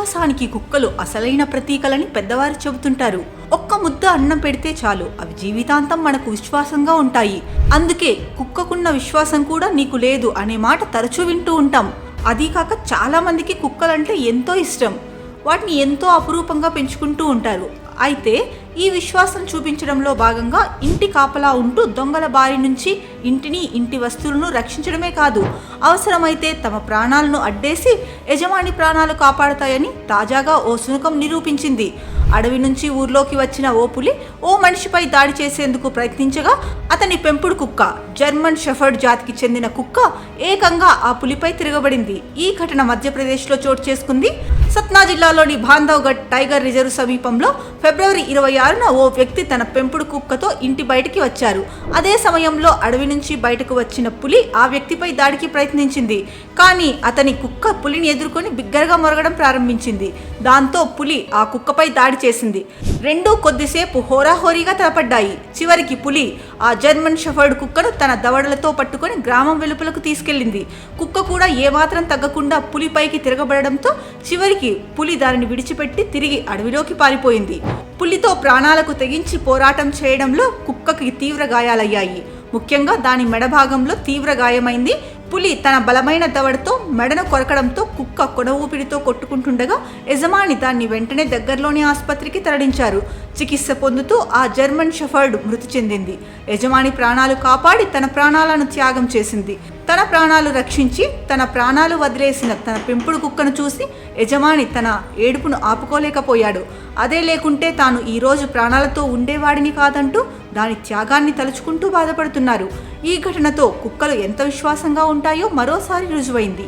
విశ్వాసానికి కుక్కలు అసలైన ప్రతీకలని పెద్దవారు చెబుతుంటారు. ఒక్క ముద్ద అన్నం పెడితే చాలు, అవి జీవితాంతం మనకు విశ్వాసంగా ఉంటాయి. అందుకే కుక్కకున్న విశ్వాసం కూడా నీకు లేదు అనే మాట తరచూ వింటూ ఉంటాం. అదీ కాక చాలా మందికి కుక్కలంటే ఎంతో ఇష్టం. వాటిని ఎంతో అపురూపంగా పెంచుకుంటూ ఉంటారు. అయితే ఈ విశ్వాసం చూపించడంలో భాగంగా ఇంటి కాపలా ఉంటూ దొంగల బారి నుంచి ఇంటిని, ఇంటి వస్తువులను రక్షించడమే కాదు, అవసరమైతే తమ ప్రాణాలను అడ్డేసి యజమాని ప్రాణాలు కాపాడుతాయని తాజాగా ఓ శునకం నిరూపించింది. అడవి నుంచి ఊర్లోకి వచ్చిన ఓ పులి ఓ మనిషిపై దాడి చేసేందుకు ప్రయత్నించగా అతని పెంపుడు కుక్క, జర్మన్ షెఫర్డ్ జాతికి చెందిన కుక్క ఏకంగా ఆ పులిపై తిరగబడింది. ఈ ఘటన మధ్యప్రదేశ్లో చోటు చేసుకుంది. సత్నా జిల్లాలోని బాంధవ్గఢ్ టైగర్ రిజర్వ్ సమీపంలో ఫిబ్రవరి 26న ఓ వ్యక్తి తన పెంపుడు కుక్కతో ఇంటి బయటికి వచ్చారు. అదే సమయంలో అడవి నుంచి బయటకు వచ్చిన పులి ఆ వ్యక్తిపై దాడికి ప్రయత్నించింది. కానీ అతని కుక్క పులిని ఎదుర్కొని బిగ్గరగా మొరగడం ప్రారంభించింది. దాంతో పులి ఆ కుక్కపై దాడి చేసింది. రెండూ కొద్దిసేపు హోరాహోరీగా తలపడ్డాయి. చివరికి పులి ఆ జర్మన్ షెఫర్డ్ కుక్కను తన దవడలతో పట్టుకొని గ్రామం వెలుపలకు తీసుకెళ్లింది. కుక్క కూడా ఏమాత్రం తగ్గకుండా పులిపైకి తిరగబడడంతో చివరికి పులి దానిని విడిచిపెట్టి తిరిగి అడవిలోకి పారిపోయింది. పులితో ప్రాణాలకు తెగించి పోరాటం చేయడంలో కుక్కకి తీవ్ర గాయాలయ్యాయి. ముఖ్యంగా దాని మెడ భాగంలో తీవ్ర గాయమైంది. పులి తన బలమైన దవడతో మెడను కొరకడంతో కుక్క కొన ఊపిరితో కొట్టుకుంటుండగా యజమాని దాన్ని వెంటనే దగ్గరలోని ఆసుపత్రికి తరలించారు. చికిత్స పొందుతూ ఆ జర్మన్ షెఫర్డ్ మృతి చెందింది. యజమాని ప్రాణాలు కాపాడి తన ప్రాణాలను త్యాగం చేసింది. తన ప్రాణాలు రక్షించి తన ప్రాణాలు వదిలేసిన తన పెంపుడు కుక్కను చూసి యజమాని తన ఏడుపును ఆపుకోలేకపోయాడు. అదే లేకుంటే తాను ఈరోజు ప్రాణాలతో ఉండేవాడిని కాదంటూ దాని త్యాగాన్ని తలుచుకుంటూ బాధపడుతున్నారు. ఈ ఘటనతో కుక్కలు ఎంత విశ్వాసంగా ఉంటాయో మరోసారి రుజువైంది.